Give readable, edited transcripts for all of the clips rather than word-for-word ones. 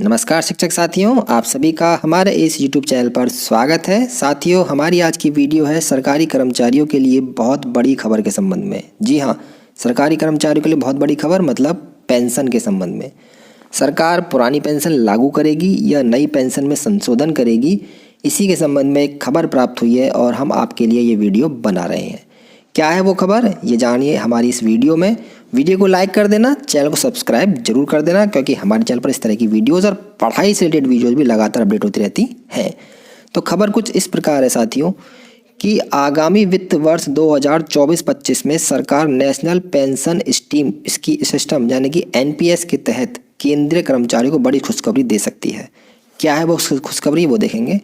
नमस्कार शिक्षक साथियों, आप सभी का हमारे इस YouTube चैनल पर स्वागत है। साथियों, हमारी आज की वीडियो है सरकारी कर्मचारियों के लिए बहुत बड़ी खबर के संबंध में। जी हाँ, सरकारी कर्मचारियों के लिए बहुत बड़ी खबर मतलब पेंशन के संबंध में। सरकार पुरानी पेंशन लागू करेगी या नई पेंशन में संशोधन करेगी, इसी के संबंध में एक खबर प्राप्त हुई है और हम आपके लिए ये वीडियो बना रहे हैं। क्या है वो खबर, ये जानिए हमारी इस वीडियो में। वीडियो को लाइक कर देना, चैनल को सब्सक्राइब जरूर कर देना, क्योंकि हमारे चैनल पर इस तरह की वीडियोस और पढ़ाई से रिलेटेड वीडियोस भी लगातार अपडेट होती रहती हैं। तो खबर कुछ इस प्रकार है साथियों कि आगामी वित्त वर्ष 2024-25 में सरकार नेशनल पेंशन स्कीम सिस्टम यानी कि NPS के तहत केंद्रीय कर्मचारियों को बड़ी खुशखबरी दे सकती है। क्या है वो खुशखबरी, वो देखेंगे।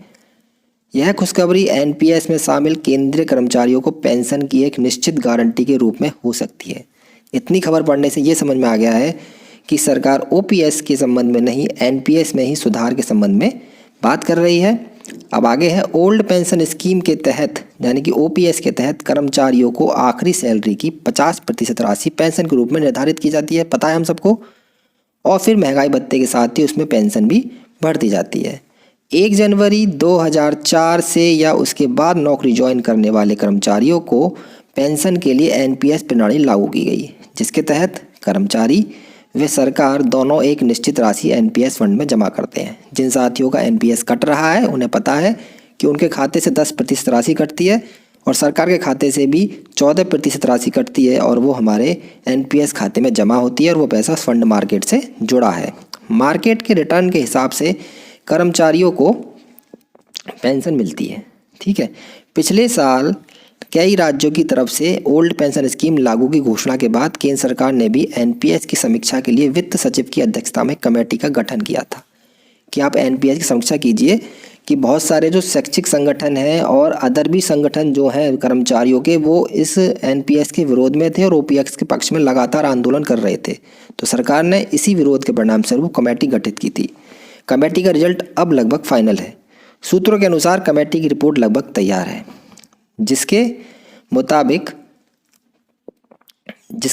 यह खुशखबरी NPS में शामिल केंद्रीय कर्मचारियों को पेंशन की एक निश्चित गारंटी के रूप में हो सकती है। इतनी खबर पढ़ने से ये समझ में आ गया है कि सरकार OPS के संबंध में नहीं, NPS में ही सुधार के संबंध में बात कर रही है। अब आगे है, ओल्ड पेंशन स्कीम के तहत यानी कि OPS के तहत कर्मचारियों को आखिरी सैलरी की 50% राशि पेंशन के रूप में निर्धारित की जाती है, पता है हम सबको। और फिर महंगाई भत्ते के साथ ही उसमें पेंशन भी बढ़ती जाती है। 1 जनवरी 2004 से या उसके बाद नौकरी ज्वाइन करने वाले कर्मचारियों को पेंशन के लिए NPS प्रणाली लागू की गई, जिसके तहत कर्मचारी व सरकार दोनों एक निश्चित राशि NPS फंड में जमा करते हैं। जिन साथियों का NPS कट रहा है उन्हें पता है कि उनके खाते से 10% राशि कटती है और सरकार के खाते से भी 14% राशि कटती है और वो हमारे NPS खाते में जमा होती है और वो पैसा फंड मार्केट से जुड़ा है। मार्केट के रिटर्न के हिसाब से कर्मचारियों को पेंशन मिलती है। ठीक है, पिछले साल कई राज्यों की तरफ से ओल्ड पेंशन स्कीम लागू की घोषणा के बाद केंद्र सरकार ने भी NPS की समीक्षा के लिए वित्त सचिव की अध्यक्षता में कमेटी का गठन किया था कि आप NPS की समीक्षा कीजिए कि बहुत सारे जो शैक्षिक संगठन हैं और अदर भी संगठन जो हैं कर्मचारियों के, वो इस NPS के विरोध में थे और OPS के पक्ष में लगातार आंदोलन कर रहे थे। तो सरकार ने इसी विरोध के परिणाम स्वरूप कमेटी गठित की थी। कमेटी का रिजल्ट अब लगभग फाइनल है। सूत्रों के अनुसार कमेटी की रिपोर्ट लगभग तैयार है, जिसके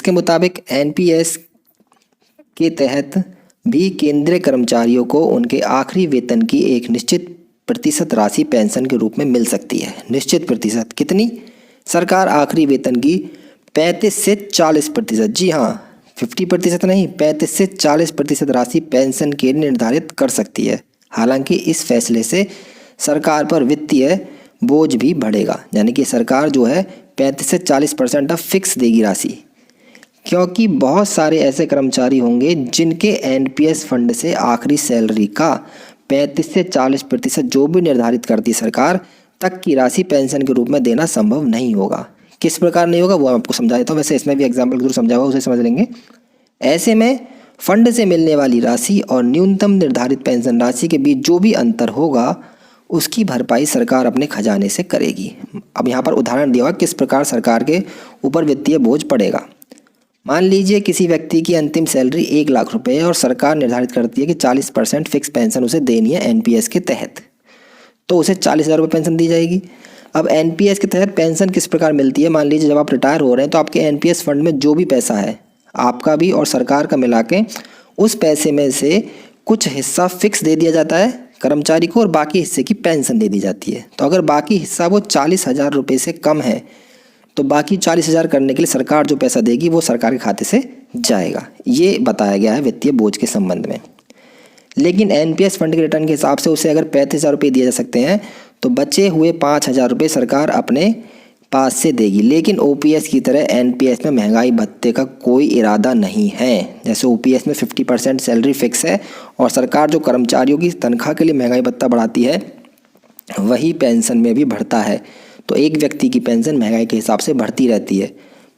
मुताबिक NPS के तहत भी केंद्रीय कर्मचारियों को उनके आखिरी वेतन की एक निश्चित प्रतिशत राशि पेंशन के रूप में मिल सकती है। निश्चित प्रतिशत कितनी? सरकार आखिरी वेतन की 35 से 40%, जी हाँ 50% नहीं, 35 से 40% राशि पेंशन के लिए निर्धारित कर सकती है। हालांकि इस फैसले से सरकार पर वित्तीय बोझ भी बढ़ेगा, यानी कि सरकार जो है 35 से 40% अब फिक्स देगी राशि, क्योंकि बहुत सारे ऐसे कर्मचारी होंगे जिनके NPS फंड से आखिरी सैलरी का 35 से 40% जो भी निर्धारित करती सरकार तक की राशि पेंशन के रूप में देना संभव नहीं होगा। किस प्रकार नहीं होगा वो आपको समझा देता हूँ, वैसे इसमें भी एग्जाम्पल जरूर समझा हुआ, उसे समझ लेंगे। ऐसे में फंड से मिलने वाली राशि और न्यूनतम निर्धारित पेंशन राशि के बीच जो भी अंतर होगा उसकी भरपाई सरकार अपने खजाने से करेगी। अब यहाँ पर उदाहरण दिया हुआ किस प्रकार सरकार के ऊपर वित्तीय बोझ पड़ेगा। मान लीजिए किसी व्यक्ति की अंतिम सैलरी 1 लाख रुपए है और सरकार निर्धारित करती है कि 40% फिक्स पेंशन उसे देनी है NPS के तहत, तो उसे 40,000 रुपये पेंशन दी जाएगी। अब NPS के तहत पेंशन किस प्रकार मिलती है? मान लीजिए जब आप रिटायर हो रहे हैं तो आपके NPS फंड में जो भी पैसा है आपका भी और सरकार का मिला के, उस पैसे में से कुछ हिस्सा फिक्स दे दिया जाता है कर्मचारी को और बाकी हिस्से की पेंशन दे दी जाती है। तो अगर बाकी हिस्सा वो 40,000 रुपये से कम है तो बाकी 40,000 करने के लिए सरकार जो पैसा देगी वो सरकार के खाते से जाएगा। ये बताया गया है वित्तीय बोझ के संबंध में। लेकिन NPS फंड के रिटर्न के हिसाब से उसे अगर 35,000 रुपये दिए जा सकते हैं तो बचे हुए 5,000 रुपये सरकार अपने पास से देगी। लेकिन OPS की तरह NPS में महंगाई भत्ते का कोई इरादा नहीं है। जैसे OPS में 50% सैलरी फिक्स है और सरकार जो कर्मचारियों की तनख्वाह के लिए महंगाई भत्ता बढ़ाती है वही पेंशन में भी बढ़ता है, तो एक व्यक्ति की पेंशन महंगाई के हिसाब से बढ़ती रहती है।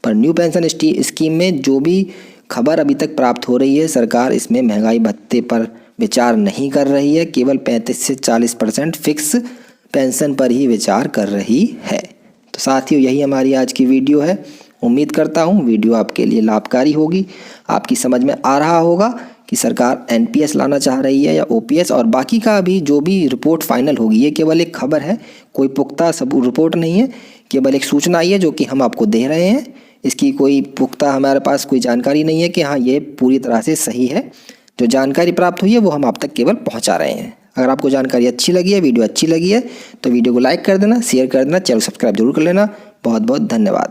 पर न्यू पेंशन स्कीम में जो भी खबर अभी तक प्राप्त हो रही है, सरकार इसमें महंगाई भत्ते पर विचार नहीं कर रही है, केवल 35 से 40% फिक्स पेंशन पर ही विचार कर रही है। तो साथियों, यही हमारी आज की वीडियो है। उम्मीद करता हूँ वीडियो आपके लिए लाभकारी होगी, आपकी समझ में आ रहा होगा कि सरकार NPS लाना चाह रही है या OPS, और बाकी का अभी जो भी रिपोर्ट फाइनल होगी ये केवल एक खबर है, कोई पुख्ता सबूत रिपोर्ट नहीं है, केवल एक सूचना आई है जो कि हम आपको दे रहे हैं। इसकी कोई पुख्ता हमारे पास कोई जानकारी नहीं है कि हाँ ये पूरी तरह से सही है। जो जानकारी प्राप्त हुई है वो हम आप तक केवल पहुंचा रहे हैं। अगर आपको जानकारी अच्छी लगी है, वीडियो अच्छी लगी है, तो वीडियो को लाइक कर देना, शेयर कर देना, चैनल सब्सक्राइब जरूर कर लेना। बहुत बहुत धन्यवाद।